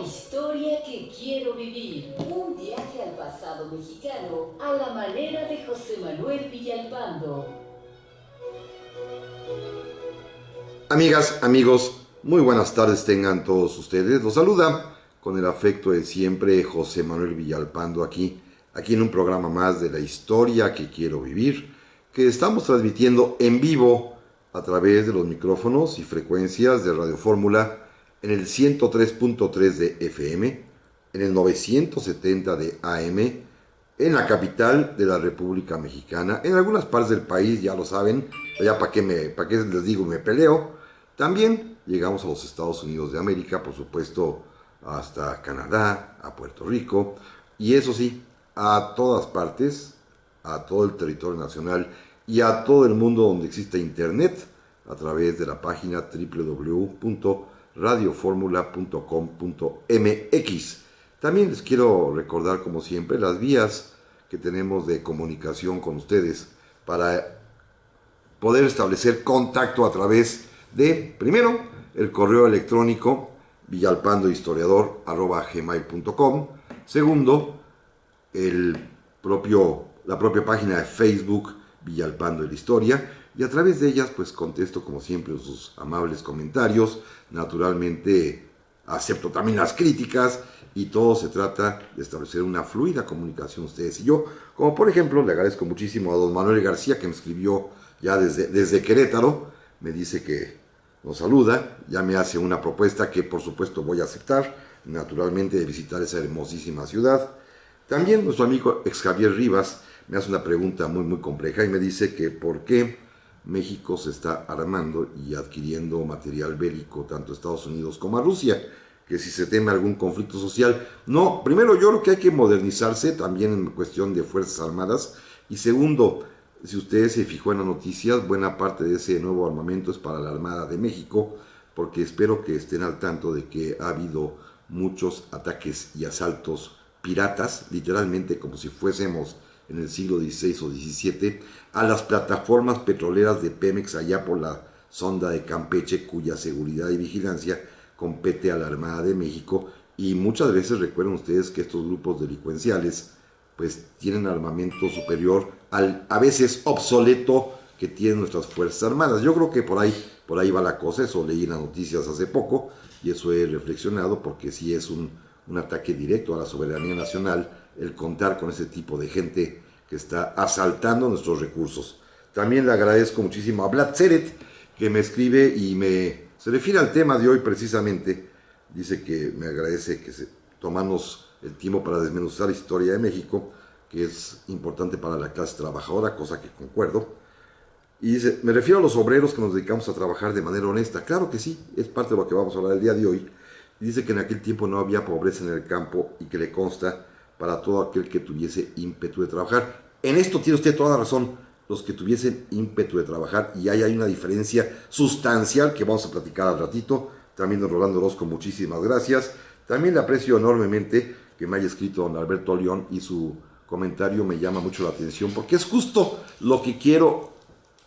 historia que quiero vivir. Un viaje al pasado mexicano a la manera de José Manuel Villalpando. Amigas, amigos, muy buenas tardes tengan todos ustedes. Los saluda con el afecto de siempre José Manuel Villalpando aquí en un programa más de la historia que quiero vivir, que estamos transmitiendo en vivo a través de los micrófonos y frecuencias de Radio Fórmula en el 103.3 de FM, en el 970 de AM, en la capital de la República Mexicana, en algunas partes del país, ya lo saben, ya para qué les digo, me peleo. También llegamos a los Estados Unidos de América, por supuesto, hasta Canadá, a Puerto Rico, y eso sí, a todas partes, a todo el territorio nacional y a todo el mundo donde existe internet, a través de la página www.radioformula.com.mx. También les quiero recordar, como siempre, las vías que tenemos de comunicación con ustedes para poder establecer contacto a través de, primero, el correo electrónico villalpandohistoriador@gmail.com. Segundo, la propia página de Facebook Villalpando de la Historia, y a través de ellas pues contesto como siempre sus amables comentarios. Naturalmente acepto también las críticas, y todo se trata de establecer una fluida comunicación ustedes y yo, como por ejemplo le agradezco muchísimo a don Manuel García, que me escribió ya desde Querétaro. Me dice que nos saluda, ya me hace una propuesta que por supuesto voy a aceptar, naturalmente, de visitar esa hermosísima ciudad. También nuestro amigo ex Javier Rivas me hace una pregunta muy compleja y me dice que por qué México se está armando y adquiriendo material bélico tanto a Estados Unidos como a Rusia, que si se teme algún conflicto social. No, primero yo creo que hay que modernizarse también en cuestión de Fuerzas Armadas, y segundo, si ustedes se fijó en las noticias, buena parte de ese nuevo armamento es para la Armada de México, porque espero que estén al tanto de que ha habido muchos ataques y asaltos piratas, literalmente como si fuésemos en el siglo XVI o XVII, a las plataformas petroleras de Pemex allá por la sonda de Campeche, cuya seguridad y vigilancia compete a la Armada de México. Y muchas veces recuerden ustedes que estos grupos delincuenciales pues tienen armamento superior al a veces obsoleto que tienen nuestras Fuerzas Armadas. Yo creo que por ahí va la cosa. Eso leí en las noticias hace poco y eso he reflexionado, porque sí es un ataque directo a la soberanía nacional el contar con ese tipo de gente que está asaltando nuestros recursos. También le agradezco muchísimo a Vlad Zeret, que me escribe y se refiere al tema de hoy precisamente. Dice que me agradece que tomamos el tiempo para desmenuzar la historia de México, que es importante para la clase trabajadora, cosa que concuerdo. Y dice, me refiero a los obreros que nos dedicamos a trabajar de manera honesta. Claro que sí, es parte de lo que vamos a hablar el día de hoy. Y dice que en aquel tiempo no había pobreza en el campo y que le consta para todo aquel que tuviese ímpetu de trabajar. En esto tiene usted toda la razón, los que tuviesen ímpetu de trabajar, y ahí hay una diferencia sustancial que vamos a platicar al ratito. También don Rolando Orozco, muchísimas gracias. También le aprecio enormemente que me haya escrito don Alberto León, y su comentario me llama mucho la atención, porque es justo lo que quiero,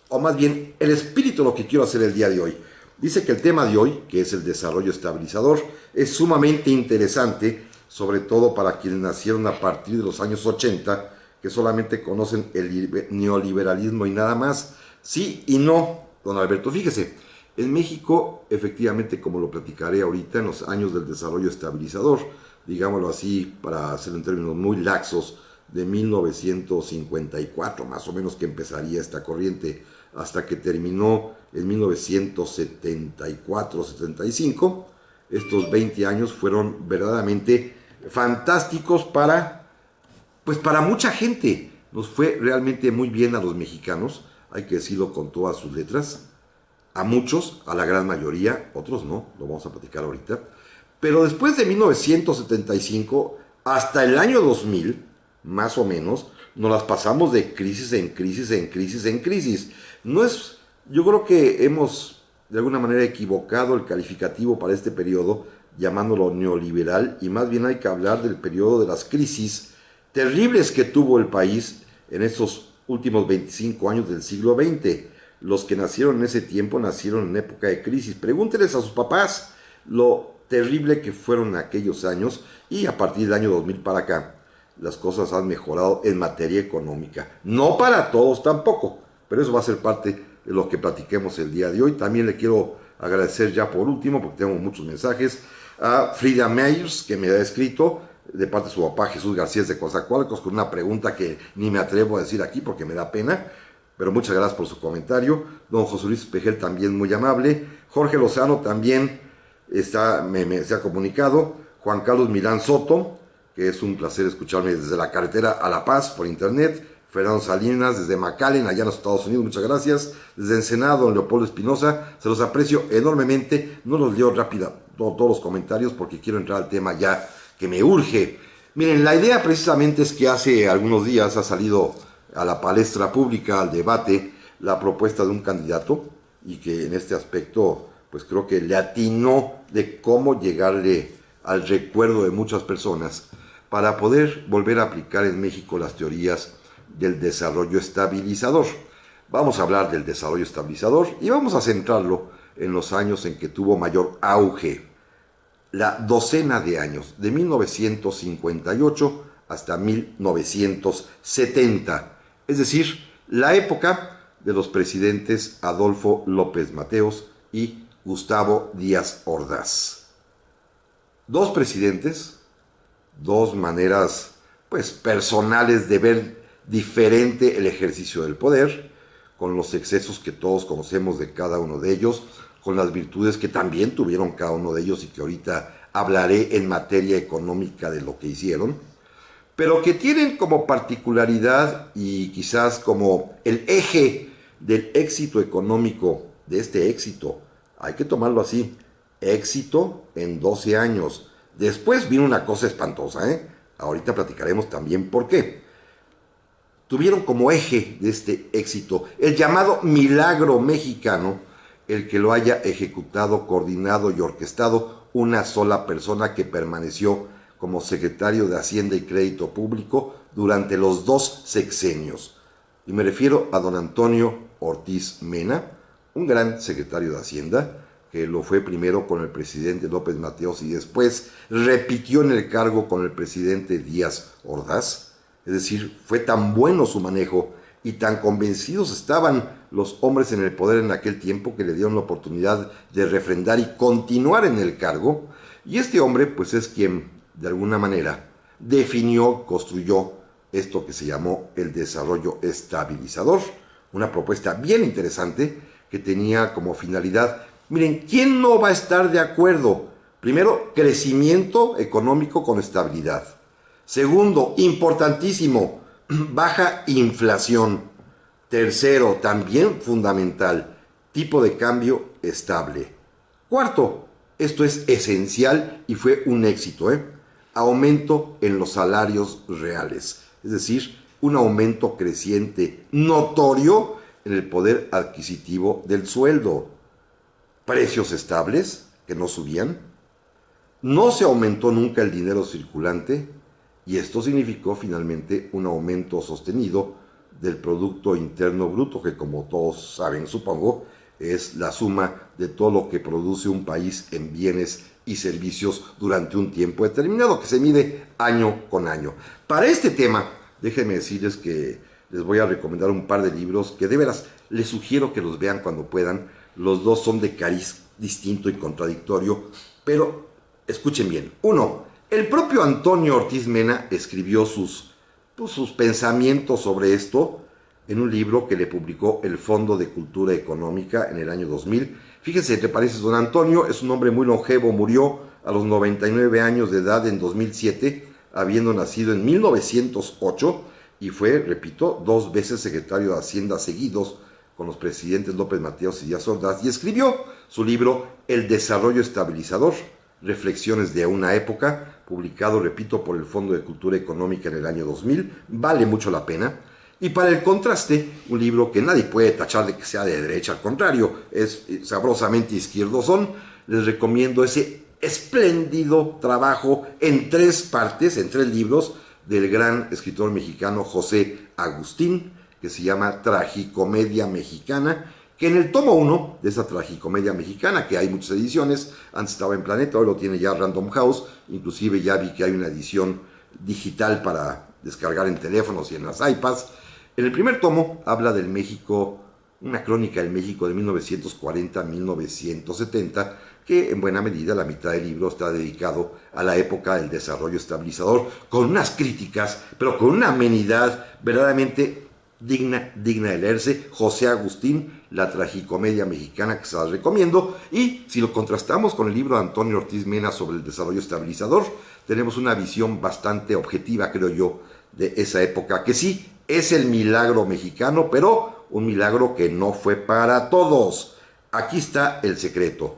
o más bien el espíritu de lo que quiero hacer el día de hoy. Dice que el tema de hoy, que es el desarrollo estabilizador, es sumamente interesante, sobre todo para quienes nacieron a partir de los años 80, que solamente conocen el neoliberalismo y nada más. Sí y no, don Alberto. Fíjese, en México, efectivamente, como lo platicaré ahorita, en los años del desarrollo estabilizador, digámoslo así, para hacerlo en términos muy laxos, de 1954 más o menos, que empezaría esta corriente, hasta que terminó en 1974-75, estos 20 años fueron verdaderamente fantásticos para mucha gente. Nos fue realmente muy bien a los mexicanos, hay que decirlo con todas sus letras. A muchos, a la gran mayoría, otros no, lo vamos a platicar ahorita. Pero después de 1975 hasta el año 2000, más o menos, nos las pasamos de crisis en crisis en crisis en crisis. Yo creo que hemos de alguna manera equivocado el calificativo para este periodo, llamándolo neoliberal, y más bien hay que hablar del periodo de las crisis terribles que tuvo el país en estos últimos 25 años del siglo XX. Los que nacieron en ese tiempo nacieron en época de crisis. Pregúntenles a sus papás lo terrible que fueron aquellos años, y a partir del año 2000 para acá, las cosas han mejorado en materia económica. No para todos tampoco, pero eso va a ser parte de lo que platiquemos el día de hoy. También le quiero agradecer ya por último, porque tengo muchos mensajes, a Frida Meyers, que me ha escrito de parte de su papá Jesús García de Coatzacoalcos, con una pregunta que ni me atrevo a decir aquí porque me da pena, pero muchas gracias por su comentario. Don José Luis Pejel también muy amable. Jorge Lozano también se ha comunicado. Juan Carlos Milán Soto, que es un placer escucharme desde la carretera a La Paz por internet. Fernando Salinas desde McAllen, allá en los Estados Unidos, muchas gracias. Desde Ensenado, don Leopoldo Espinosa, se los aprecio enormemente. No los leo rápido todos los comentarios porque quiero entrar al tema ya que me urge. Miren, la idea precisamente es que hace algunos días ha salido a la palestra pública, al debate, la propuesta de un candidato, y que en este aspecto pues creo que le atinó de cómo llegarle al recuerdo de muchas personas para poder volver a aplicar en México las teorías del desarrollo estabilizador. Vamos a hablar del desarrollo estabilizador y vamos a centrarlo en los años en que tuvo mayor auge, la docena de años, de 1958 hasta 1970, es decir, la época de los presidentes Adolfo López Mateos y Gustavo Díaz Ordaz. Dos presidentes, dos maneras pues personales de ver diferente el ejercicio del poder, con los excesos que todos conocemos de cada uno de ellos, con las virtudes que también tuvieron cada uno de ellos y que ahorita hablaré en materia económica de lo que hicieron, pero que tienen como particularidad y quizás como el eje del éxito económico, de este éxito, hay que tomarlo así, éxito en 12 años. Después vino una cosa espantosa, ahorita platicaremos también por qué. Tuvieron como eje de este éxito el llamado milagro mexicano, el que lo haya ejecutado, coordinado y orquestado una sola persona que permaneció como secretario de Hacienda y Crédito Público durante los 2 sexenios. Y me refiero a don Antonio Ortiz Mena, un gran secretario de Hacienda, que lo fue primero con el presidente López Mateos y después repitió en el cargo con el presidente Díaz Ordaz. Es decir, fue tan bueno su manejo y tan convencidos estaban los hombres en el poder en aquel tiempo que le dieron la oportunidad de refrendar y continuar en el cargo. Y este hombre pues es quien de alguna manera definió, construyó esto que se llamó el desarrollo estabilizador, una propuesta bien interesante que tenía como finalidad, miren, ¿quién no va a estar de acuerdo? Primero, crecimiento económico con estabilidad. Segundo, importantísimo, baja inflación. Tercero, también fundamental, tipo de cambio estable. Cuarto, esto es esencial y fue un éxito, aumento en los salarios reales, es decir, un aumento creciente, notorio en el poder adquisitivo del sueldo. Precios estables, que no subían. No se aumentó nunca el dinero circulante, y esto significó finalmente un aumento sostenido del Producto Interno Bruto, que como todos saben, supongo, es la suma de todo lo que produce un país en bienes y servicios durante un tiempo determinado, que se mide año con año. Para este tema, déjenme decirles que les voy a recomendar un par de libros que de veras les sugiero que los vean cuando puedan. Los dos son de cariz distinto y contradictorio, pero escuchen bien. Uno, el propio Antonio Ortiz Mena escribió sus pensamientos sobre esto en un libro que le publicó el Fondo de Cultura Económica en el año 2000. Fíjense, entre paréntesis, don Antonio es un hombre muy longevo, murió a los 99 años de edad en 2007, habiendo nacido en 1908, y fue, repito, 2 veces secretario de Hacienda seguidos con los presidentes López Mateos y Díaz Ordaz, y escribió su libro El Desarrollo Estabilizador, Reflexiones de una época, publicado, repito, por el Fondo de Cultura Económica en el año 2000, vale mucho la pena. Y para el contraste, un libro que nadie puede tachar de que sea de derecha, al contrario, es sabrosamente izquierdosón. Les recomiendo ese espléndido trabajo en 3 partes, en 3 libros, del gran escritor mexicano José Agustín, que se llama Tragicomedia Mexicana, que en el tomo 1 de esa tragicomedia mexicana, que hay muchas ediciones, antes estaba en Planeta, hoy lo tiene ya Random House, inclusive ya vi que hay una edición digital para descargar en teléfonos y en las iPads. En el primer tomo habla del México, una crónica del México de 1940 a 1970, que en buena medida la mitad del libro está dedicado a la época del desarrollo estabilizador, con unas críticas, pero con una amenidad verdaderamente digna de leerse. José Agustín, la tragicomedia mexicana, que se las recomiendo. Y si lo contrastamos con el libro de Antonio Ortiz Mena sobre el desarrollo estabilizador, tenemos una visión bastante objetiva, creo yo, de esa época, que sí es el milagro mexicano, pero un milagro que no fue para todos. Aquí está el secreto.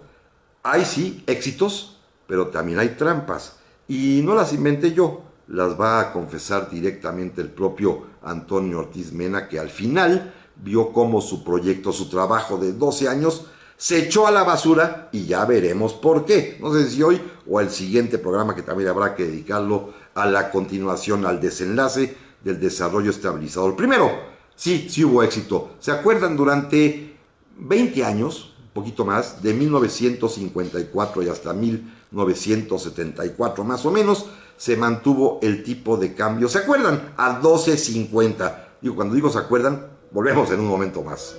Hay sí éxitos, pero también hay trampas. Y no las inventé yo, las va a confesar directamente el propio Antonio Ortiz Mena, que al final vio cómo su proyecto, su trabajo de 12 años, se echó a la basura, y ya veremos por qué. No sé si hoy o el siguiente programa, que también habrá que dedicarlo a la continuación, al desenlace del desarrollo estabilizador. Primero, sí hubo éxito. ¿Se acuerdan? Durante 20 años, un poquito más, de 1954 y hasta 1974 más o menos, se mantuvo el tipo de cambio, ¿se acuerdan? A 12.50. Digo, cuando digo se acuerdan, volvemos en un momento más.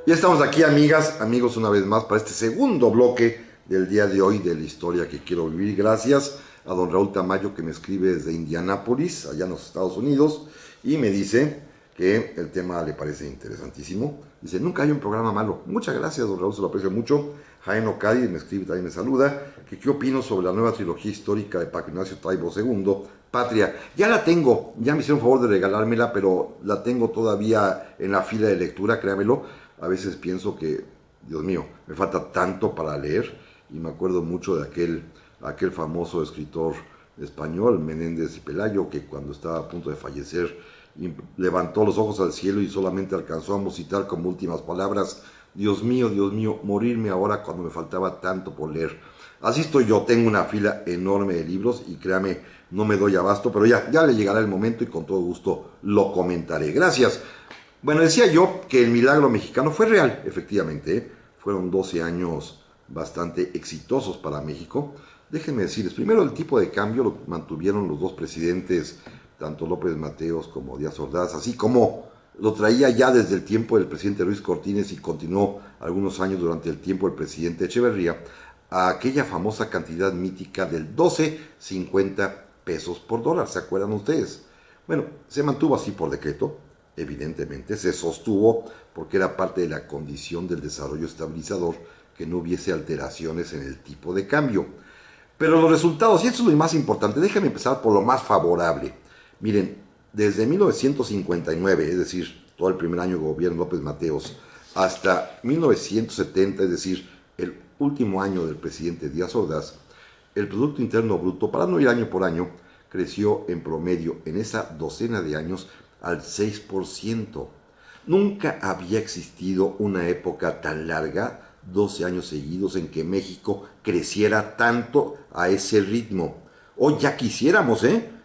Ya estamos aquí, amigas, amigos, una vez más para este segundo bloque del día de hoy de la historia que quiero vivir. Gracias a don Raúl Tamayo, que me escribe desde Indianápolis, allá en los Estados Unidos, y me dice que el tema le parece interesantísimo. Dice, nunca hay un programa malo. Muchas gracias, don Raúl, se lo aprecio mucho. Jaén Ocadi me escribe, también me saluda, que qué opino sobre la nueva trilogía histórica de Paco Ignacio Taibo II, Patria. Ya la tengo, ya me hicieron favor de regalármela, pero la tengo todavía en la fila de lectura, créamelo. A veces pienso que, Dios mío, me falta tanto para leer, y me acuerdo mucho de aquel famoso escritor español, Menéndez y Pelayo, que cuando estaba a punto de fallecer, levantó los ojos al cielo y solamente alcanzó a musitar como últimas palabras, Dios mío, morirme ahora cuando me faltaba tanto por leer. Así estoy yo, tengo una fila enorme de libros y créame, no me doy abasto, pero ya le llegará el momento y con todo gusto lo comentaré. Gracias. Bueno, decía yo que el milagro mexicano fue real, efectivamente, ¿eh? Fueron 12 años bastante exitosos para México. Déjenme decirles, primero el tipo de cambio lo mantuvieron los dos presidentes, tanto López Mateos como Díaz Ordaz, así como lo traía ya desde el tiempo del presidente Ruiz Cortines y continuó algunos años durante el tiempo del presidente Echeverría, a aquella famosa cantidad mítica del 12.50 pesos por dólar, ¿se acuerdan ustedes? Bueno, se mantuvo así por decreto, evidentemente, se sostuvo porque era parte de la condición del desarrollo estabilizador que no hubiese alteraciones en el tipo de cambio. Pero los resultados, y esto es lo más importante, déjenme empezar por lo más favorable. Miren, desde 1959, es decir, todo el primer año de gobierno López Mateos, hasta 1970, es decir, el último año del presidente Díaz Ordaz, el Producto Interno Bruto, para no ir año por año, creció en promedio en esa docena de años al 6%. Nunca había existido una época tan larga, 12 años seguidos, en que México creciera tanto a ese ritmo. Hoy ya quisiéramos,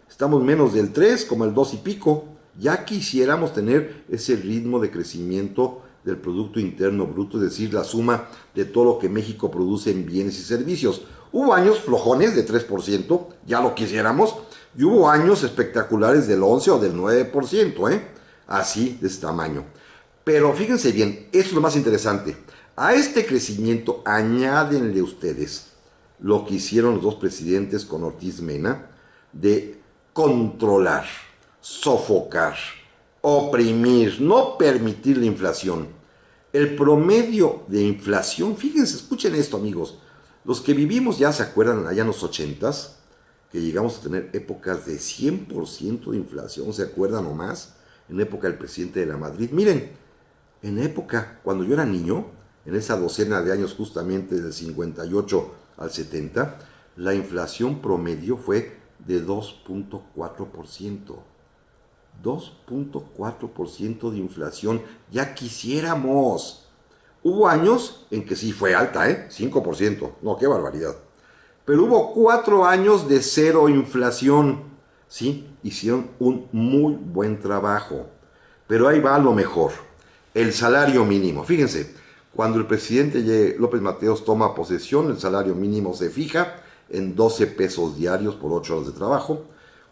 estamos menos del 3, como el 2 y pico. Ya quisiéramos tener ese ritmo de crecimiento del Producto Interno Bruto, es decir, la suma de todo lo que México produce en bienes y servicios. Hubo años flojones de 3%, ya lo quisiéramos, y hubo años espectaculares del 11 o del 9%, así de ese tamaño. Pero fíjense bien, esto es lo más interesante. A este crecimiento añádenle ustedes lo que hicieron los dos presidentes con Ortiz Mena, de controlar, sofocar, oprimir, no permitir la inflación. El promedio de inflación, fíjense, escuchen esto, amigos, los que vivimos ya se acuerdan allá en los 80s, que llegamos a tener épocas de 100% de inflación, ¿se acuerdan o más? En época del presidente de la Madrid. Miren, en época, cuando yo era niño, en esa docena de años justamente del 58 al 70, la inflación promedio fue de 2.4%. 2.4% de inflación, ya quisiéramos. Hubo años en que sí fue alta, 5%, no, qué barbaridad. Pero hubo 4 años de cero inflación, ¿sí? Hicieron un muy buen trabajo. Pero ahí va lo mejor. El salario mínimo. Fíjense, cuando el presidente López Mateos toma posesión, el salario mínimo se fija en 12 pesos diarios por 8 horas de trabajo.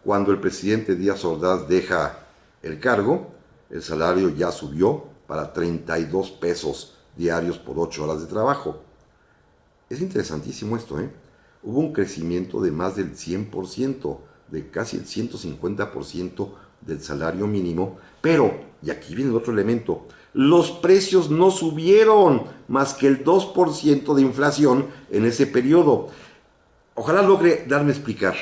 Cuando el presidente Díaz Ordaz deja el cargo, el salario ya subió para 32 pesos diarios por 8 horas de trabajo. Es interesantísimo esto, ¿eh? Hubo un crecimiento de más del 100%, de casi el 150% del salario mínimo, pero, y aquí viene el otro elemento, los precios no subieron más que el 2% de inflación en ese periodo. Ojalá logre darme a explicar.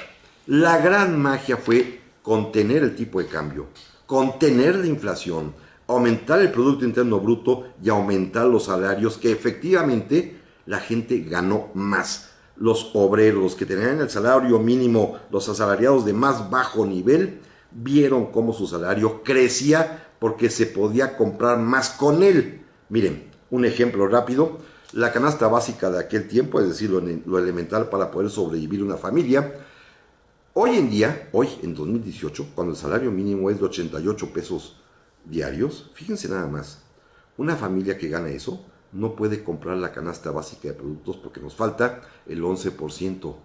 La gran magia fue contener el tipo de cambio, contener la inflación, aumentar el Producto Interno Bruto y aumentar los salarios, que efectivamente la gente ganó más. Los obreros, los que tenían el salario mínimo, los asalariados de más bajo nivel, vieron cómo su salario crecía porque se podía comprar más con él. Miren, un ejemplo rápido, la canasta básica de aquel tiempo, es decir, lo elemental para poder sobrevivir una familia. Hoy en día, hoy en 2018, cuando el salario mínimo es de 88 pesos diarios, fíjense nada más, una familia que gana eso no puede comprar la canasta básica de productos porque nos falta el 11%.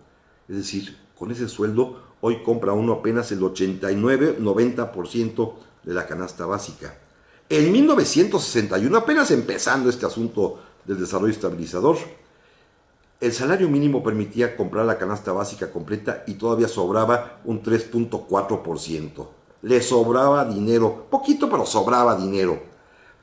Es decir, con ese sueldo, hoy compra uno apenas el 89-90% de la canasta básica. En 1961, apenas empezando este asunto del desarrollo estabilizador, el salario mínimo permitía comprar la canasta básica completa y todavía sobraba un 3.4%. Le sobraba dinero, poquito pero sobraba dinero.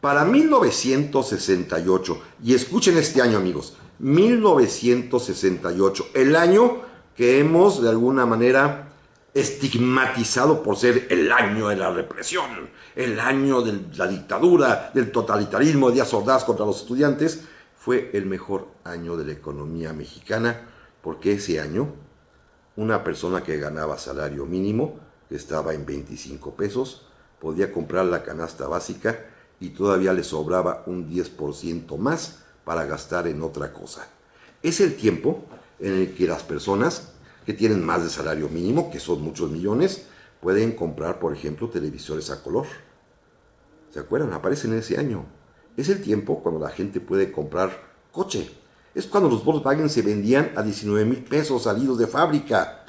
Para 1968, y escuchen este año amigos, 1968, el año que hemos de alguna manera estigmatizado por ser el año de la represión, el año de la dictadura, del totalitarismo de Díaz Ordaz contra los estudiantes, fue el mejor año de la economía mexicana, porque ese año una persona que ganaba salario mínimo, que estaba en 25 pesos, podía comprar la canasta básica y todavía le sobraba un 10% más para gastar en otra cosa. Es el tiempo en el que las personas que tienen más de salario mínimo, que son muchos millones, pueden comprar, por ejemplo, televisores a color. ¿Se acuerdan? Aparecen en ese año. Es el tiempo cuando la gente puede comprar coche. Es cuando los Volkswagen se vendían a 19,000 pesos salidos de fábrica.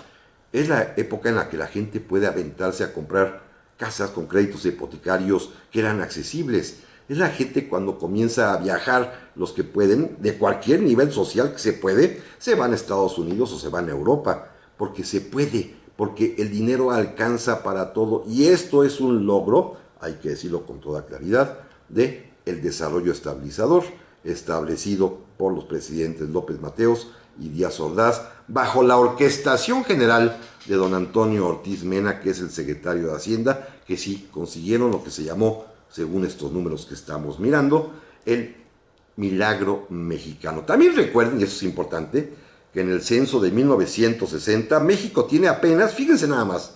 Es la época en la que la gente puede aventarse a comprar casas con créditos hipotecarios que eran accesibles. Es la gente cuando comienza a viajar, los que pueden, de cualquier nivel social que se puede, se van a Estados Unidos o se van a Europa, porque se puede, porque el dinero alcanza para todo. Y esto es un logro, hay que decirlo con toda claridad, de el desarrollo estabilizador establecido por los presidentes López Mateos y Díaz Ordaz, bajo la orquestación general de don Antonio Ortiz Mena, que es el secretario de Hacienda, que sí consiguieron lo que se llamó, según estos números que estamos mirando, el milagro mexicano. También recuerden, y eso es importante, que en el censo de 1960, México tiene apenas, fíjense nada más,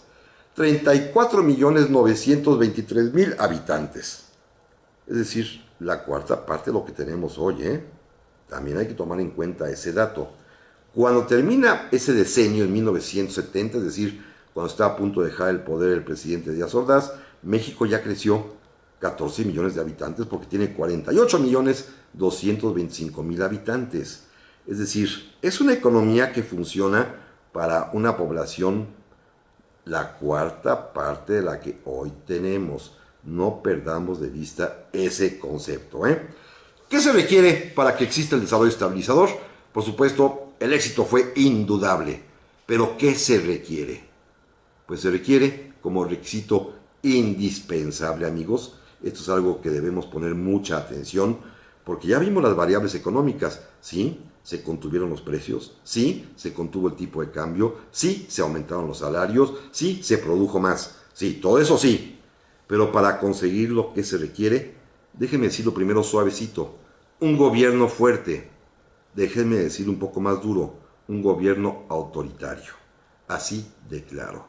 34,923,000 habitantes. Es decir, la cuarta parte de lo que tenemos hoy, ¿eh? También hay que tomar en cuenta ese dato. Cuando termina ese decenio en 1970, es decir, cuando está a punto de dejar el poder el presidente Díaz Ordaz, México ya creció 14 millones de habitantes porque tiene 48,225,000 habitantes. Es decir, es una economía que funciona para una población la cuarta parte de la que hoy tenemos. No perdamos de vista ese concepto, ¿eh? ¿Qué se requiere para que exista el desarrollo estabilizador? Por supuesto, el éxito fue indudable. Pero ¿qué se requiere? Pues se requiere como requisito indispensable, amigos. Esto es algo que debemos poner mucha atención, porque ya vimos las variables económicas. Sí, se contuvieron los precios, sí, se contuvo el tipo de cambio, sí, se aumentaron los salarios, sí, se produjo más. Sí, todo eso sí. Pero para conseguir lo que se requiere, déjenme decirlo primero suavecito, un gobierno fuerte. Déjenme decir un poco más duro, un gobierno autoritario. Así de claro.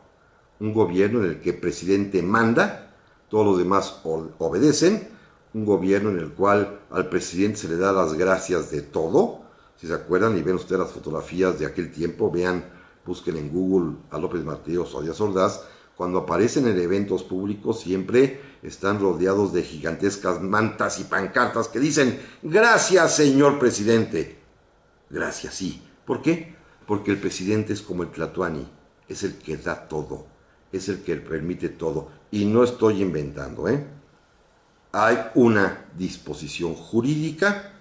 Un gobierno en el que el presidente manda, todos los demás obedecen, un gobierno en el cual al presidente se le da las gracias de todo. Si se acuerdan y ven ustedes las fotografías de aquel tiempo, vean, busquen en Google a López Mateos o a Díaz Ordaz, cuando aparecen en eventos públicos siempre están rodeados de gigantescas mantas y pancartas que dicen: gracias, señor presidente. Gracias, sí. ¿Por qué? Porque el presidente es como el Tlatoani, es el que da todo, es el que permite todo. Y no estoy inventando, ¿eh? Hay una disposición jurídica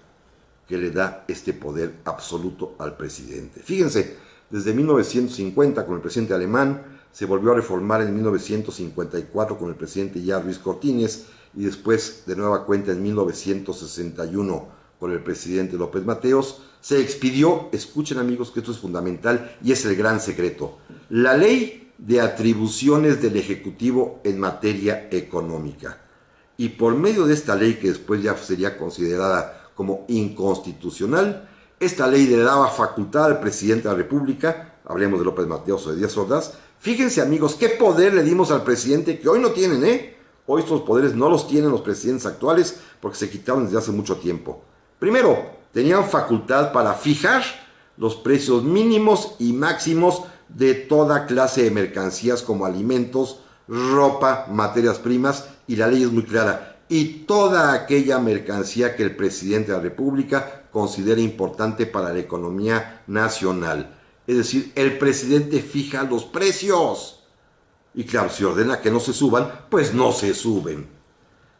que le da este poder absoluto al presidente. Fíjense, desde 1950 con el presidente alemán, se volvió a reformar en 1954 con el presidente ya Ruiz Cortines, y después de nueva cuenta en 1961 con el presidente López Mateos, se expidió, escuchen amigos que esto es fundamental y es el gran secreto, la ley de atribuciones del Ejecutivo en materia económica. Y por medio de esta ley, que después ya sería considerada como inconstitucional, esta ley le daba facultad al presidente de la República, hablemos de López Mateos o de Díaz Ordaz. Fíjense amigos, qué poder le dimos al presidente que hoy no tienen, ¿eh? Hoy estos poderes no los tienen los presidentes actuales porque se quitaron desde hace mucho tiempo. Primero, tenían facultad para fijar los precios mínimos y máximos de toda clase de mercancías como alimentos, ropa, materias primas, y la ley es muy clara. Y toda aquella mercancía que el presidente de la República considere importante para la economía nacional. Es decir, el presidente fija los precios. Y claro, si ordena que no se suban, pues no se suben.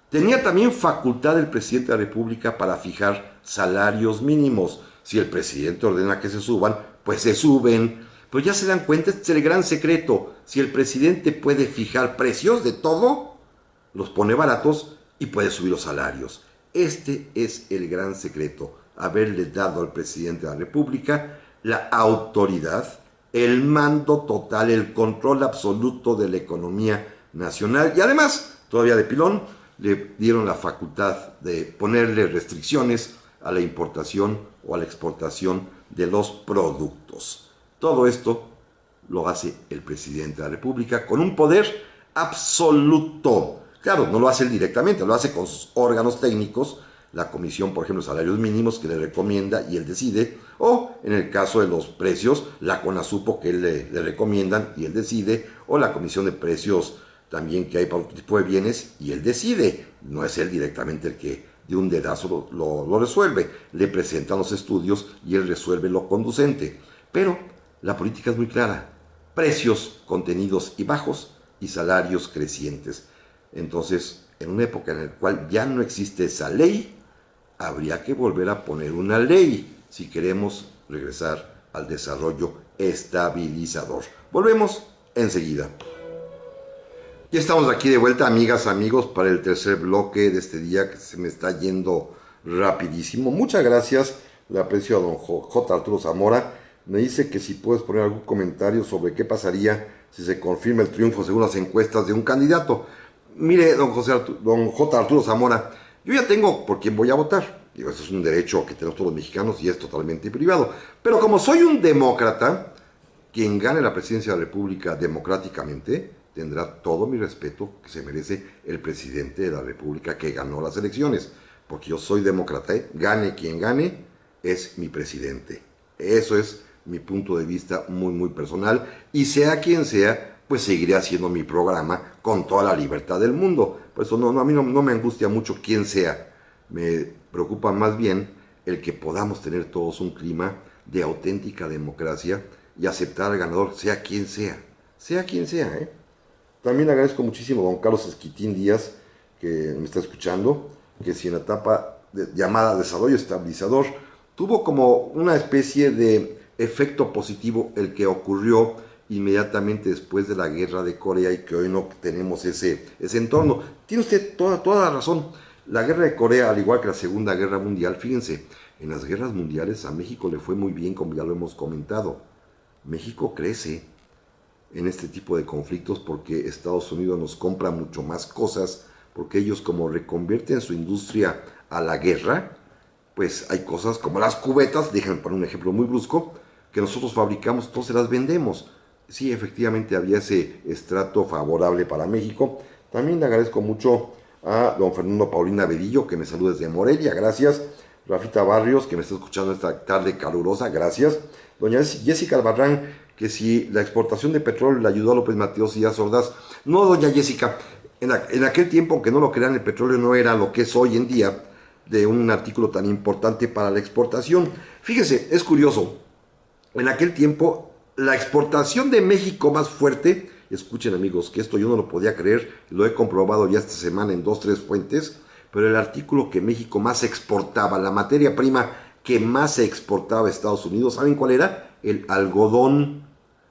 Tenía también facultad el presidente de la República para fijar salarios mínimos. Si el presidente ordena que se suban, pues se suben. Pero ya se dan cuenta, este es el gran secreto. Si el presidente puede fijar precios de todo, los pone baratos y puede subir los salarios. Este es el gran secreto, haberle dado al presidente de la República la autoridad, el mando total, el control absoluto de la economía nacional, y además, todavía de pilón, le dieron la facultad de ponerle restricciones a la importación o a la exportación de los productos. Todo esto lo hace el presidente de la República con un poder absoluto. Claro, no lo hace él directamente, lo hace con sus órganos técnicos, la Comisión, por ejemplo, de Salarios Mínimos, que le recomienda y él decide, o en el caso de los precios, la CONASUPO, que él le recomiendan y él decide, o la Comisión de Precios también que hay para otro tipo de bienes y él decide. No es él directamente el que de un dedazo lo resuelve, le presentan los estudios y él resuelve lo conducente. Pero la política es muy clara: precios contenidos y bajos y salarios crecientes. Entonces, en una época en la cual ya no existe esa ley, habría que volver a poner una ley si queremos regresar al desarrollo estabilizador. Volvemos enseguida. Ya estamos aquí de vuelta, amigas, amigos, para el tercer bloque de este día que se me está yendo rapidísimo. Muchas gracias, le aprecio a don J. Arturo Zamora. Me dice que si puedes poner algún comentario sobre qué pasaría si se confirma el triunfo según las encuestas de un candidato. Mire, don J. Arturo Zamora, yo ya tengo por quién voy a votar. Digo, eso es un derecho que tenemos todos los mexicanos y es totalmente privado. Pero como soy un demócrata, quien gane la presidencia de la República democráticamente tendrá todo mi respeto que se merece el presidente de la República que ganó las elecciones. Porque yo soy demócrata, ¿eh? Gane quien gane, es mi presidente. Eso es mi punto de vista muy, muy personal. Y sea quien sea, pues seguiré haciendo mi programa con toda la libertad del mundo. Por eso a mí no me angustia mucho quién sea. Me preocupa más bien el que podamos tener todos un clima de auténtica democracia y aceptar al ganador, sea quien sea. Sea quien sea, ¿eh? También agradezco muchísimo a don Carlos Esquitín Díaz, que me está escuchando, que si en la etapa llamada desarrollo estabilizador tuvo como una especie de efecto positivo el que ocurrió inmediatamente después de la guerra de Corea y que hoy no tenemos ese entorno. Tiene usted toda la razón. La guerra de Corea, al igual que la Segunda Guerra Mundial, fíjense, en las guerras mundiales a México le fue muy bien, como ya lo hemos comentado. México crece en este tipo de conflictos porque Estados Unidos nos compra mucho más cosas, porque ellos, como reconvierten su industria a la guerra, pues hay cosas como las cubetas, déjenme poner un ejemplo muy brusco, que nosotros fabricamos, entonces las vendemos. Sí, efectivamente había ese estrato favorable para México. También le agradezco mucho a don Fernando Paulina Bedillo, que me saluda desde Morelia, gracias. Rafita Barrios, que me está escuchando esta tarde calurosa, gracias. Doña Jessica Albarrán, que si la exportación de petróleo le ayudó a López Mateos y Díaz Ordaz. No, doña Jessica, en aquel tiempo, aunque no lo crean, el petróleo no era lo que es hoy en día, de un artículo tan importante para la exportación. Fíjese, es curioso, en aquel tiempo la exportación de México más fuerte, escuchen amigos, que esto yo no lo podía creer, lo he comprobado ya esta semana en 2, 3 fuentes, pero el artículo que México más exportaba, la materia prima que más se exportaba a Estados Unidos, ¿saben cuál era? El algodón,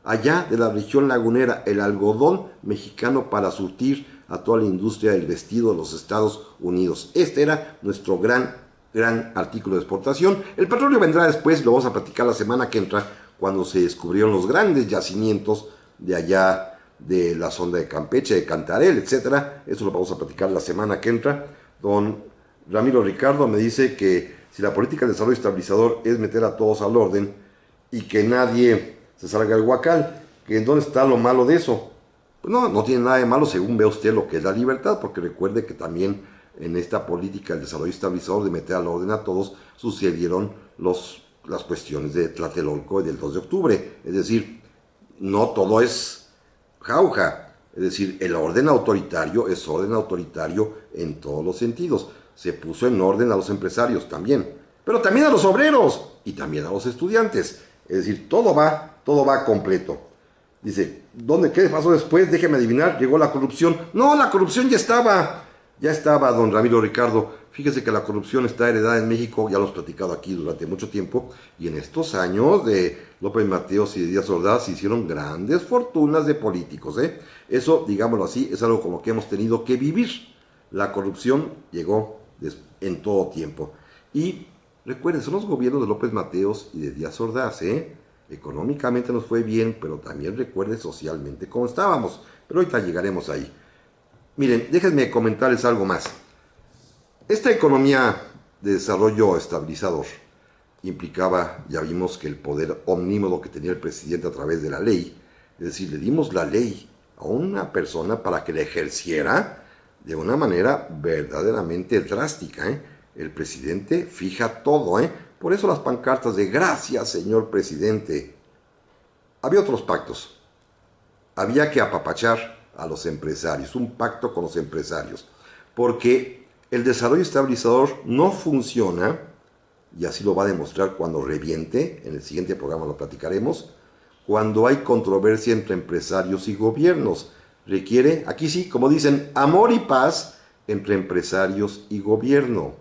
allá de la región lagunera, el algodón mexicano para surtir a toda la industria del vestido de los Estados Unidos. Este era nuestro gran artículo de exportación. El petróleo vendrá después, lo vamos a platicar la semana que entra, cuando se descubrieron los grandes yacimientos de allá de la zona de Campeche, de Cantarell, etcétera. Eso lo vamos a platicar la semana que entra. Don Ramiro Ricardo me dice que si la política de desarrollo estabilizador es meter a todos al orden y que nadie se salga del huacal, que en dónde está lo malo de eso. Pues no tiene nada de malo según ve usted lo que es la libertad, porque recuerde que también en esta política del desarrollo estabilizador de meter al orden a todos sucedieron las cuestiones de Tlatelolco y del 2 de octubre. Es decir, no todo es jauja. Es decir, el orden autoritario es orden autoritario en todos los sentidos. Se puso en orden a los empresarios también, pero también a los obreros y también a los estudiantes. Es decir, todo va completo. Dice, ¿qué pasó después? Déjeme adivinar, llegó la corrupción. No, la corrupción ya estaba, don Ramiro Ricardo. Fíjese que la corrupción está heredada en México, ya lo hemos platicado aquí durante mucho tiempo, y en estos años de López Mateos y de Díaz Ordaz se hicieron grandes fortunas de políticos, ¿eh? Eso, digámoslo así, es algo con lo que hemos tenido que vivir. La corrupción llegó en todo tiempo. Y recuerden, son los gobiernos de López Mateos y de Díaz Ordaz, ¿eh? Económicamente nos fue bien, pero también recuerden socialmente cómo estábamos. Pero ahorita llegaremos ahí. Miren, déjenme comentarles algo más. Esta economía de desarrollo estabilizador implicaba, ya vimos, que el poder omnímodo que tenía el presidente a través de la ley, es decir, le dimos la ley a una persona para que la ejerciera de una manera verdaderamente drástica, ¿eh? El presidente fija todo, ¿eh? Por eso las pancartas de gracias, señor presidente. Había otros pactos. Había que apapachar a los empresarios, un pacto con los empresarios, porque el desarrollo estabilizador no funciona, y así lo va a demostrar cuando reviente, en el siguiente programa lo platicaremos, cuando hay controversia entre empresarios y gobiernos. Requiere, aquí sí, como dicen, amor y paz entre empresarios y gobierno.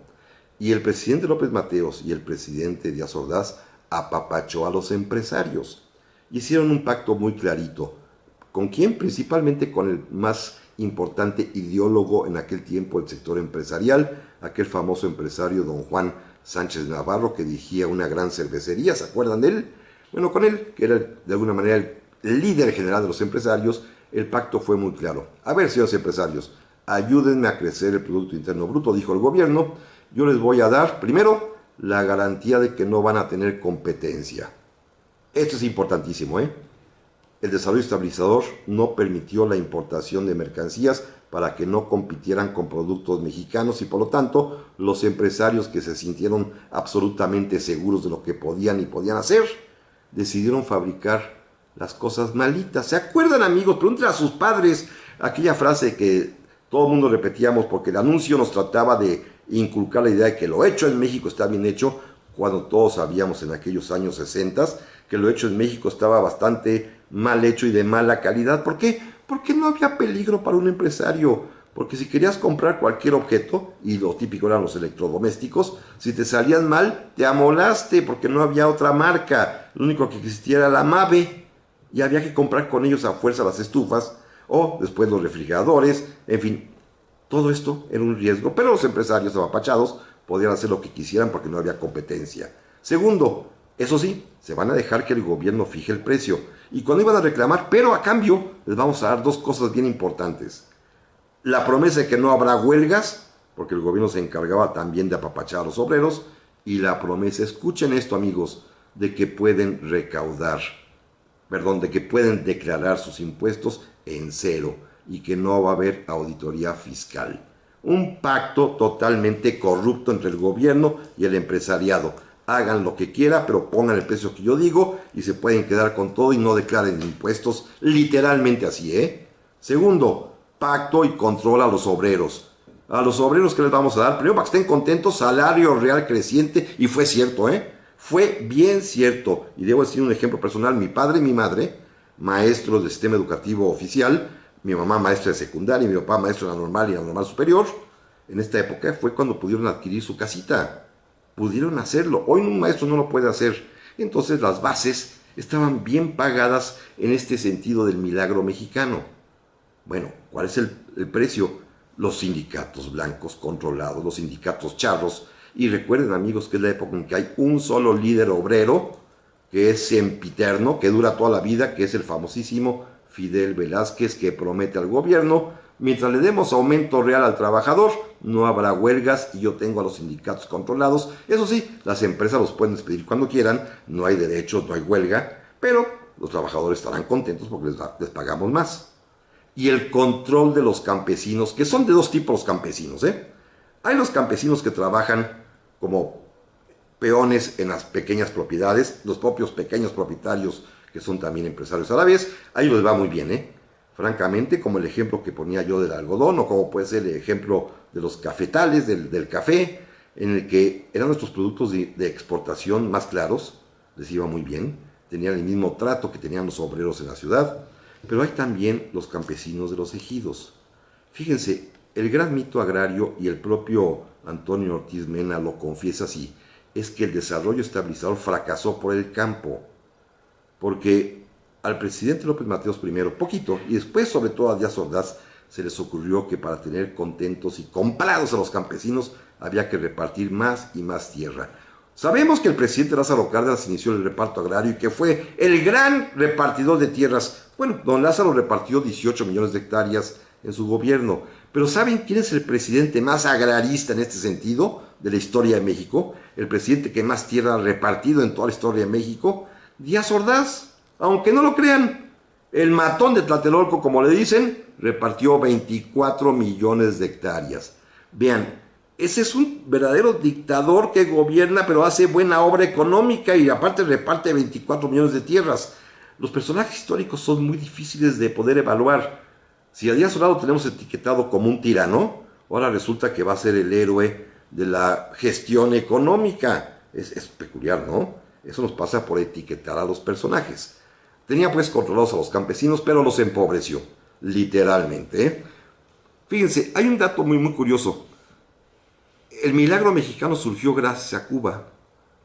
Y el presidente López Mateos y el presidente Díaz Ordaz apapachó a los empresarios. Hicieron un pacto muy clarito. ¿Con quién? Principalmente con el más importante ideólogo en aquel tiempo del sector empresarial, aquel famoso empresario don Juan Sánchez Navarro, que dirigía una gran cervecería, ¿se acuerdan de él? Bueno, con él, que era de alguna manera el líder general de los empresarios, el pacto fue muy claro. A ver, señores empresarios, ayúdenme a crecer el Producto Interno Bruto, dijo el gobierno. Yo les voy a dar, primero, la garantía de que no van a tener competencia. Esto es importantísimo, ¿eh? El desarrollo estabilizador no permitió la importación de mercancías para que no compitieran con productos mexicanos y por lo tanto los empresarios que se sintieron absolutamente seguros de lo que podían y podían hacer, decidieron fabricar las cosas malitas. ¿Se acuerdan, amigos? Pregúntenle a sus padres aquella frase que todo el mundo repetíamos porque el anuncio nos trataba de inculcar la idea de que lo hecho en México está bien hecho, cuando todos sabíamos en aquellos años 60 que lo hecho en México estaba bastante mal hecho y de mala calidad. ¿Por qué? Porque no había peligro para un empresario. Porque si querías comprar cualquier objeto, y lo típico eran los electrodomésticos, si te salían mal, te amolaste porque no había otra marca. Lo único que existía era la Mave y había que comprar con ellos a fuerza las estufas o después los refrigeradores, en fin. Todo esto era un riesgo, pero los empresarios apapachados podían hacer lo que quisieran porque no había competencia. Segundo, eso sí, se van a dejar que el gobierno fije el precio. Y cuando iban a reclamar, pero a cambio, les vamos a dar dos cosas bien importantes. La promesa de que no habrá huelgas, porque el gobierno se encargaba también de apapachar a los obreros, y la promesa, escuchen esto amigos, de que pueden de que pueden declarar sus impuestos en cero y que no va a haber auditoría fiscal. Un pacto totalmente corrupto entre el gobierno y el empresariado. Hagan lo que quieran, pero pongan el precio que yo digo y se pueden quedar con todo y no declaren impuestos, literalmente así, ¿eh? Segundo, pacto y control a los obreros. A los obreros que les vamos a dar, primero para que estén contentos, salario real creciente, y fue cierto, ¿eh? Fue bien cierto, y debo decir un ejemplo personal, mi padre y mi madre, maestros del sistema educativo oficial, mi mamá maestra de secundaria y mi papá maestro de la normal y la normal superior, en esta época fue cuando pudieron adquirir su casita, pudieron hacerlo, hoy un maestro no lo puede hacer, entonces las bases estaban bien pagadas en este sentido del milagro mexicano. Bueno, ¿cuál es el precio? Los sindicatos blancos controlados, los sindicatos charros. Y recuerden, amigos, que es la época en que hay un solo líder obrero, que es sempiterno, que dura toda la vida, que es el famosísimo Fidel Velázquez, que promete al gobierno: mientras le demos aumento real al trabajador, no habrá huelgas y yo tengo a los sindicatos controlados. Eso sí, las empresas los pueden despedir cuando quieran, no hay derechos, no hay huelga, pero los trabajadores estarán contentos porque les pagamos más. Y el control de los campesinos, que son de dos tipos los campesinos, ¿eh? Hay los campesinos que trabajan como peones en las pequeñas propiedades, los propios pequeños propietarios que son también empresarios a la vez, a ellos les va muy bien, ¿eh? Francamente, como el ejemplo que ponía yo del algodón, o como puede ser el ejemplo de los cafetales, del café, en el que eran nuestros productos de exportación más claros, les iba muy bien, tenían el mismo trato que tenían los obreros en la ciudad. Pero hay también los campesinos de los ejidos. Fíjense, el gran mito agrario, y el propio Antonio Ortiz Mena lo confiesa así, es que el desarrollo estabilizador fracasó por el campo. Porque al presidente López Mateos primero, poquito, y después sobre todo a Díaz Ordaz, se les ocurrió que para tener contentos y comprados a los campesinos había que repartir más y más tierra. Sabemos que el presidente Lázaro Cárdenas inició el reparto agrario y que fue el gran repartidor de tierras. Bueno, don Lázaro repartió 18 millones de hectáreas en su gobierno. Pero ¿saben quién es el presidente más agrarista en este sentido de la historia de México? El presidente que más tierra ha repartido en toda la historia de México, Díaz Ordaz. Aunque no lo crean, el matón de Tlatelolco, como le dicen, repartió 24 millones de hectáreas. Vean, ese es un verdadero dictador que gobierna, pero hace buena obra económica y aparte reparte 24 millones de tierras. Los personajes históricos son muy difíciles de poder evaluar. Si a Díaz Ordaz lo tenemos etiquetado como un tirano, ahora resulta que va a ser el héroe de la gestión económica. Es peculiar, ¿no? Eso nos pasa por etiquetar a los personajes. Tenía pues controlados a los campesinos, pero los empobreció, literalmente, ¿eh? Fíjense, hay un dato muy curioso. El milagro mexicano surgió gracias a Cuba,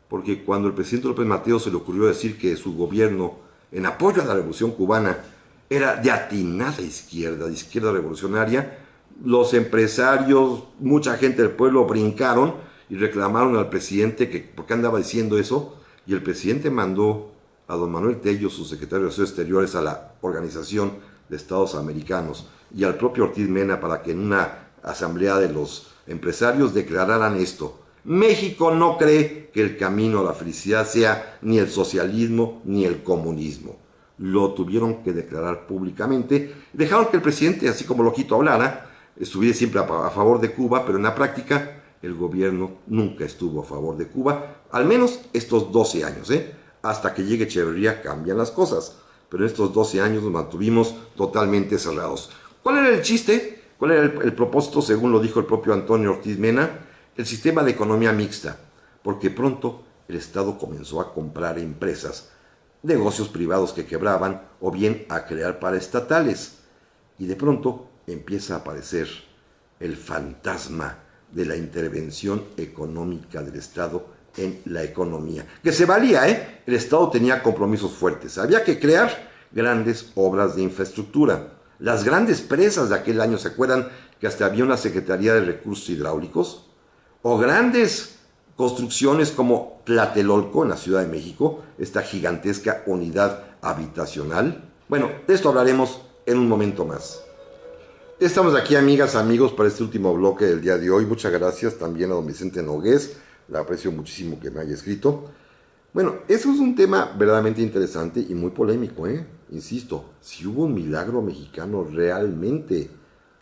porque cuando el presidente López Mateos se le ocurrió decir que su gobierno, en apoyo a la revolución cubana, era de atinada izquierda, de izquierda revolucionaria, los empresarios, mucha gente del pueblo brincaron y reclamaron al presidente que por qué andaba diciendo eso, y el presidente mandó a don Manuel Tello, su secretario de Asuntos Exteriores, a la Organización de Estados Americanos, y al propio Ortiz Mena, para que en una asamblea de los empresarios declararan esto: México no cree que el camino a la felicidad sea ni el socialismo ni el comunismo. Lo tuvieron que declarar públicamente. Dejaron que el presidente, así como loquito, hablara, estuviera siempre a favor de Cuba, pero en la práctica el gobierno nunca estuvo a favor de Cuba, al menos estos 12 años, hasta que llegue Echeverría cambian las cosas, pero en estos 12 años nos mantuvimos totalmente cerrados. ¿Cuál era el chiste? ¿Cuál era el propósito, según lo dijo el propio Antonio Ortiz Mena? El sistema de economía mixta, porque pronto el Estado comenzó a comprar empresas, negocios privados que quebraban, o bien a crear paraestatales, y de pronto empieza a aparecer el fantasma de la intervención económica del Estado en la economía, que se valía, el Estado tenía compromisos fuertes, había que crear grandes obras de infraestructura. Las grandes presas de aquel año, ¿se acuerdan que hasta había una Secretaría de Recursos Hidráulicos? O grandes construcciones como Tlatelolco en la Ciudad de México, esta gigantesca unidad habitacional. Bueno, de esto hablaremos en un momento más. Estamos aquí, amigas, amigos, para este último bloque del día de hoy. Muchas gracias también a don Vicente Nogués, le aprecio muchísimo que me haya escrito. Bueno, eso es un tema verdaderamente interesante y muy polémico, Insisto, si hubo un milagro mexicano realmente,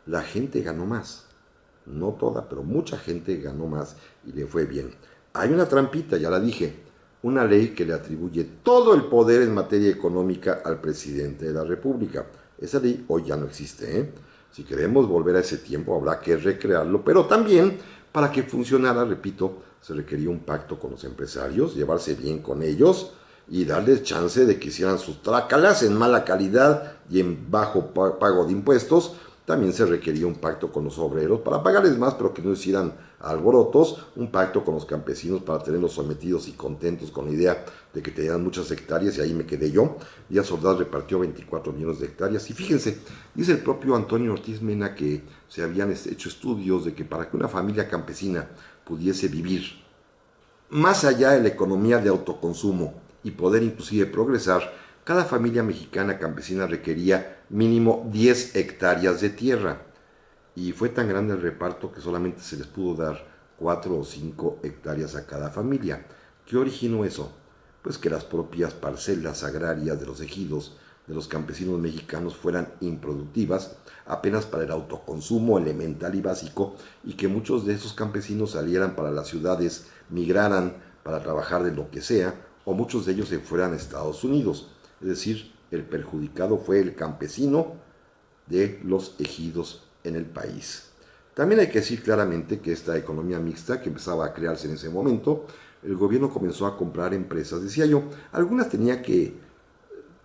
la gente ganó más. No toda, pero mucha gente ganó más y le fue bien. Hay una trampita, ya la dije. una ley que le atribuye todo el poder en materia económica al presidente de la República. Esa ley hoy ya no existe, ¿eh? Si queremos volver a ese tiempo habrá que recrearlo, pero también para que funcionara, repito, se requería un pacto con los empresarios, llevarse bien con ellos y darles chance de que hicieran sus trácalas en mala calidad y en bajo pago de impuestos. También se requería un pacto con los obreros para pagarles más, pero que no hicieran alborotos, un pacto con los campesinos para tenerlos sometidos y contentos con la idea de que tenían muchas hectáreas, y ahí me quedé yo. Díaz Ordaz repartió 24 millones de hectáreas, y fíjense, dice el propio Antonio Ortiz Mena que se habían hecho estudios de que para que una familia campesina pudiese vivir más allá de la economía de autoconsumo y poder inclusive progresar, cada familia mexicana campesina requería mínimo 10 hectáreas de tierra. Y fue tan grande el reparto que solamente se les pudo dar 4 o 5 hectáreas a cada familia. ¿Qué originó eso? Pues que las propias parcelas agrarias de los ejidos de los campesinos mexicanos fueran improductivas, apenas para el autoconsumo elemental y básico, y que muchos de esos campesinos salieran para las ciudades, migraran para trabajar de lo que sea, o muchos de ellos se fueran a Estados Unidos. Es decir, el perjudicado fue el campesino de los ejidos en el país. También hay que decir claramente que esta economía mixta que empezaba a crearse en ese momento, el gobierno comenzó a comprar empresas, decía yo, algunas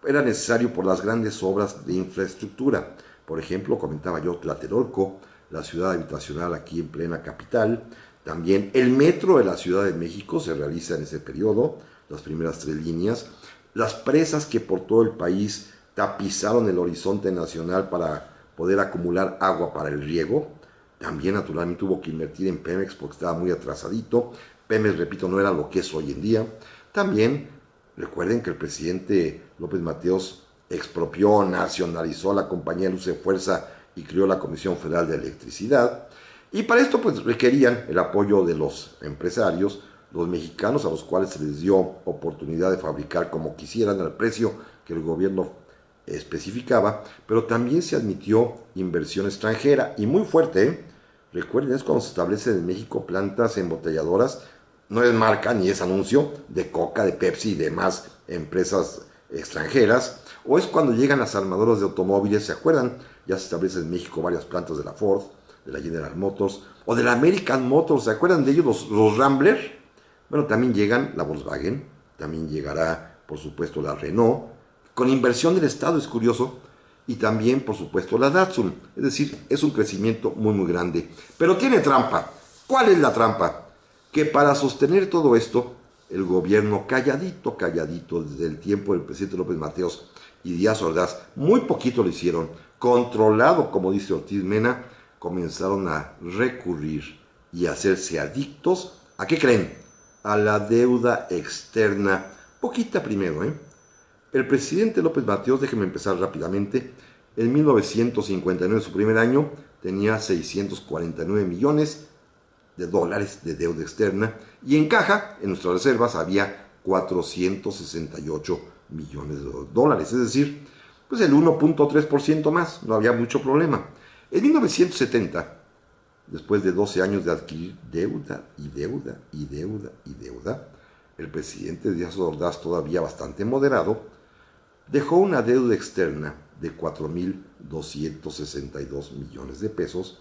era necesario por las grandes obras de infraestructura. Por ejemplo, comentaba yo, Tlatelolco, la ciudad habitacional aquí en plena capital. También el metro de la Ciudad de México se realiza en ese periodo, las primeras 3 líneas. Las presas que por todo el país tapizaron el horizonte nacional para poder acumular agua para el riego. También naturalmente tuvo que invertir en Pemex porque estaba muy atrasadito. Pemex, repito, no era lo que es hoy en día. También recuerden que el presidente López Mateos expropió, nacionalizó la compañía Luz y Fuerza y creó la Comisión Federal de Electricidad. Y para esto pues requerían el apoyo de los empresarios, los mexicanos, a los cuales se les dio oportunidad de fabricar como quisieran al precio que el gobierno especificaba, pero también se admitió inversión extranjera, y muy fuerte, ¿eh? Recuerden, es cuando se establecen en México plantas embotelladoras, no es marca ni es anuncio, de Coca, de Pepsi y demás empresas extranjeras, o es cuando llegan las armadoras de automóviles, ¿se acuerdan? Ya se establecen en México varias plantas de la Ford, de la General Motors, o de la American Motors, ¿se acuerdan de ellos, los Rambler? Bueno, también llegan la Volkswagen, también llegará, por supuesto, la Renault, con inversión del Estado, es curioso, y también, por supuesto, la Datsun. Es decir, es un crecimiento muy, muy grande. Pero tiene trampa. ¿Cuál es la trampa? Que para sostener todo esto, el gobierno calladito, calladito, desde el tiempo del presidente López Mateos y Díaz Ordaz, muy poquito lo hicieron, controlado, como dice Ortiz Mena, comenzaron a recurrir y a hacerse adictos. ¿A qué creen? A la deuda externa. Poquita primero, ¿eh? El presidente López Mateos, déjenme empezar rápidamente, en 1959, su primer año, tenía 649 millones de dólares de deuda externa, y en caja, en nuestras reservas, había 468 millones de dólares, es decir, pues el 1.3% más, no había mucho problema. En 1970, después de 12 años de adquirir deuda y deuda y deuda y deuda, el presidente Díaz Ordaz, todavía bastante moderado, dejó una deuda externa de 4.262 millones de pesos,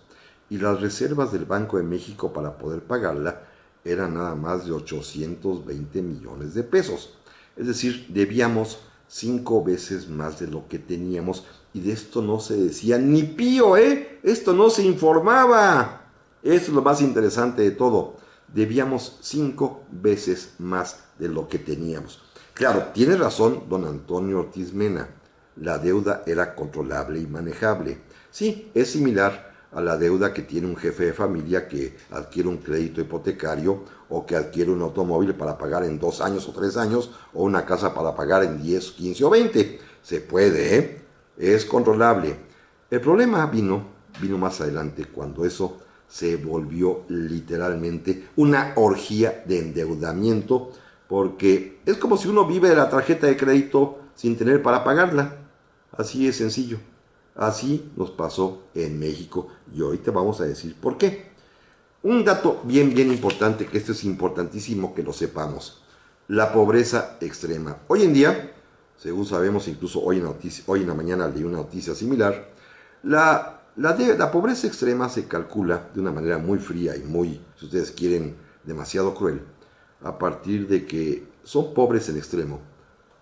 y las reservas del Banco de México para poder pagarla eran nada más de 820 millones de pesos. Es decir, debíamos 5 veces más de lo que teníamos, y de esto no se decía ni pío, ¿eh? Esto no se informaba. Esto es lo más interesante de todo. Debíamos 5 veces más de lo que teníamos. Claro, tiene razón don Antonio Ortiz Mena, la deuda era controlable y manejable. Sí, es similar a la deuda que tiene un jefe de familia que adquiere un crédito hipotecario, o que adquiere un automóvil para pagar en 2 años o 3 años, o una casa para pagar en 10, 15 o 20. Se puede, ¿eh? Es controlable. El problema vino más adelante, cuando eso se volvió literalmente una orgía de endeudamiento, porque es como si uno vive de la tarjeta de crédito sin tener para pagarla. Así es sencillo. Así nos pasó en México, y ahorita vamos a decir por qué. Un dato bien, bien importante, que esto es importantísimo que lo sepamos. la pobreza extrema. Hoy en día, según sabemos, incluso hoy en la mañana leí una noticia similar, la pobreza extrema se calcula de una manera muy fría y muy, si ustedes quieren, demasiado cruel, a partir de que son pobres en extremo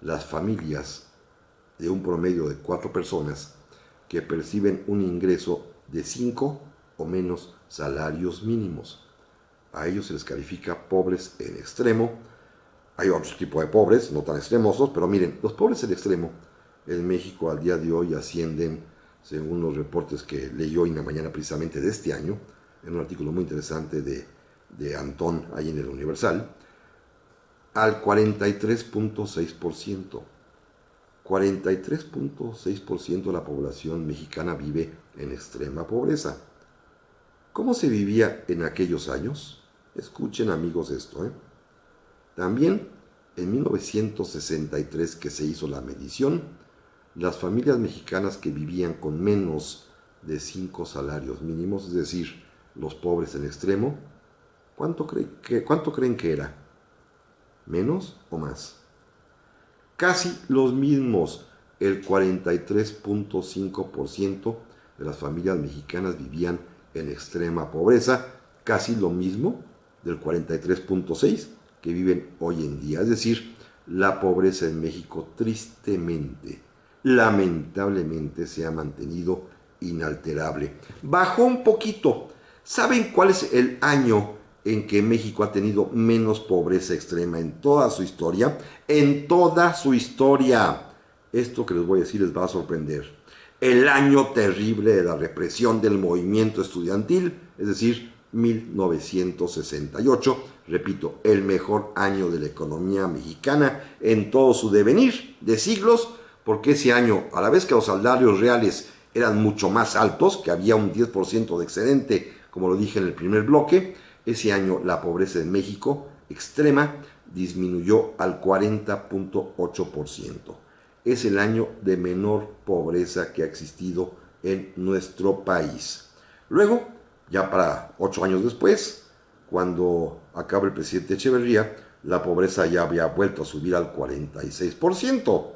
las familias de un promedio de 4 personas que perciben un ingreso de 5 o menos salarios mínimos. A ellos se les califica pobres en extremo. Hay otro tipo de pobres, no tan extremosos, pero miren, los pobres en extremo en México al día de hoy ascienden, según los reportes que leí hoy en la mañana precisamente de este año, en un artículo muy interesante de Antón, ahí en el Universal, al 43.6%. 43.6% de la población mexicana vive en extrema pobreza. ¿Cómo se vivía en aquellos años? Escuchen, amigos, esto. También en 1963, que se hizo la medición, las familias mexicanas que vivían con menos de 5 salarios mínimos, es decir, los pobres en extremo, ¿cuánto creen que era? ¿Menos o más? Casi los mismos, el 43.5% de las familias mexicanas vivían en extrema pobreza, casi lo mismo del 43.6% que viven hoy en día. Es decir, la pobreza en México tristemente, lamentablemente se ha mantenido inalterable. Bajó un poquito. ¿Saben cuál es el año en que México ha tenido menos pobreza extrema en toda su historia? En toda su historia. Esto que les voy a decir les va a sorprender. El año terrible de la represión del movimiento estudiantil, es decir, 1968, repito, el mejor año de la economía mexicana en todo su devenir de siglos, porque ese año, a la vez que los salarios reales eran mucho más altos, que había un 10% de excedente, como lo dije en el primer bloque, ese año la pobreza en México extrema disminuyó al 40.8%. Es el año de menor pobreza que ha existido en nuestro país. Luego, ya para 8 años después, cuando acaba el presidente Echeverría, la pobreza ya había vuelto a subir al 46%.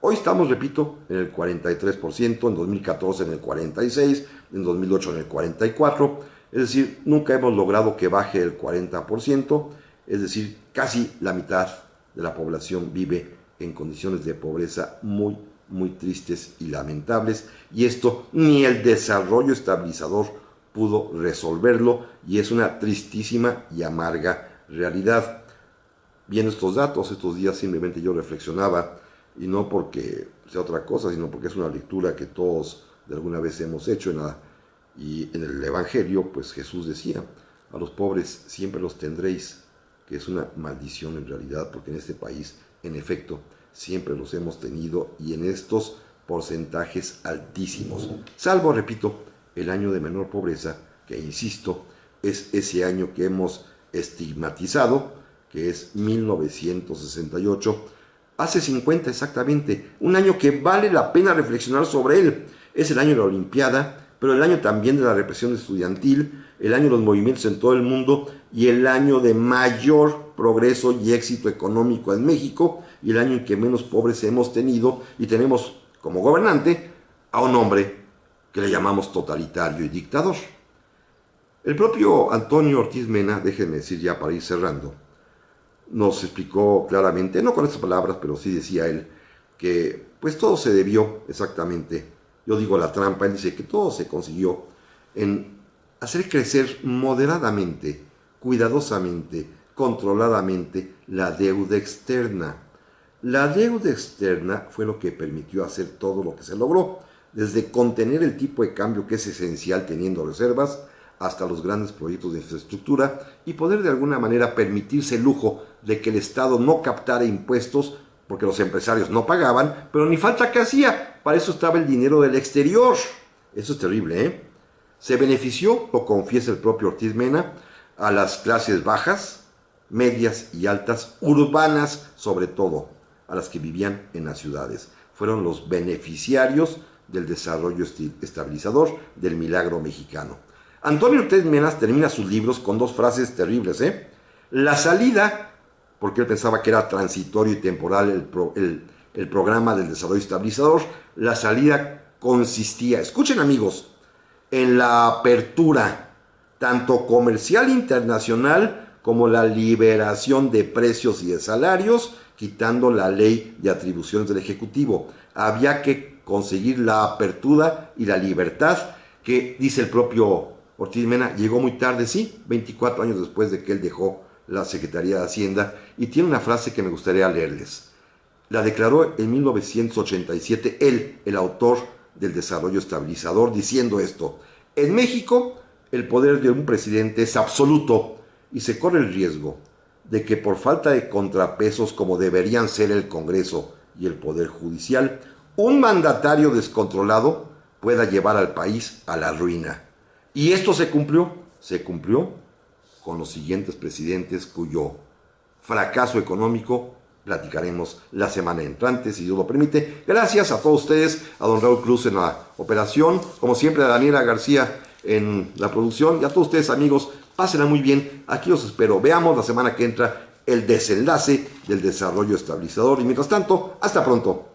Hoy estamos, repito, en el 43%, en 2014 en el 46%, en 2008 en el 44%, es decir, nunca hemos logrado que baje el 40%, es decir, casi la mitad de la población vive en condiciones de pobreza muy, muy tristes y lamentables, y esto ni el desarrollo estabilizador pudo resolverlo, y es una tristísima y amarga realidad. Viendo estos datos, estos días simplemente yo reflexionaba, y no porque sea otra cosa, sino porque es una lectura que todos de alguna vez hemos hecho y en el Evangelio, pues Jesús decía, a los pobres siempre los tendréis, que es una maldición en realidad, porque en este país, en efecto, siempre los hemos tenido y en estos porcentajes altísimos, salvo, repito, el año de menor pobreza, que insisto, es ese año que hemos estigmatizado, que es 1968, hace 50 exactamente, un año que vale la pena reflexionar sobre él. Es el año de la Olimpiada, pero el año también de la represión estudiantil, el año de los movimientos en todo el mundo y el año de mayor progreso y éxito económico en México, y el año en que menos pobres hemos tenido, y tenemos como gobernante a un hombre que le llamamos totalitario y dictador. El propio Antonio Ortiz Mena, déjenme decir ya para ir cerrando, nos explicó claramente, no con estas palabras, pero sí decía él, que pues todo se debió exactamente, yo digo la trampa, él dice que todo se consiguió en hacer crecer moderadamente, cuidadosamente, controladamente la deuda externa. La deuda externa fue lo que permitió hacer todo lo que se logró, desde contener el tipo de cambio que es esencial teniendo reservas, hasta los grandes proyectos de infraestructura, y poder de alguna manera permitirse el lujo de que el Estado no captara impuestos, porque los empresarios no pagaban, pero ni falta que hacía, para eso estaba el dinero del exterior. Eso es terrible, ¿eh? Se benefició, lo confiesa el propio Ortiz Mena, a las clases bajas, medias y altas, urbanas sobre todo, a las que vivían en las ciudades. Fueron los beneficiarios del desarrollo estabilizador del milagro mexicano. Antonio Ortiz Mena termina sus libros con 2 frases terribles, ¿eh? La salida porque él pensaba que era transitorio y temporal el programa del desarrollo estabilizador. La salida consistía, escuchen amigos, en la apertura tanto comercial internacional como la liberación de precios y de salarios, quitando la ley de atribuciones del Ejecutivo. Había que conseguir la apertura y la libertad que, dice el propio Ortiz Mena, llegó muy tarde, sí, 24 años después de que él dejó la Secretaría de Hacienda, y tiene una frase que me gustaría leerles. La declaró en 1987 él, el autor del desarrollo estabilizador, diciendo esto: en México el poder de un presidente es absoluto y se corre el riesgo de que por falta de contrapesos como deberían ser el Congreso y el Poder Judicial, un mandatario descontrolado pueda llevar al país a la ruina. Y esto se cumplió con los siguientes presidentes, cuyo fracaso económico platicaremos la semana entrante, si Dios lo permite. Gracias a todos ustedes, a don Raúl Cruz en la operación, como siempre a Daniela García en la producción, y a todos ustedes amigos, pásenla muy bien, aquí los espero. Veamos la semana que entra el desenlace del desarrollo estabilizador, y mientras tanto, hasta pronto.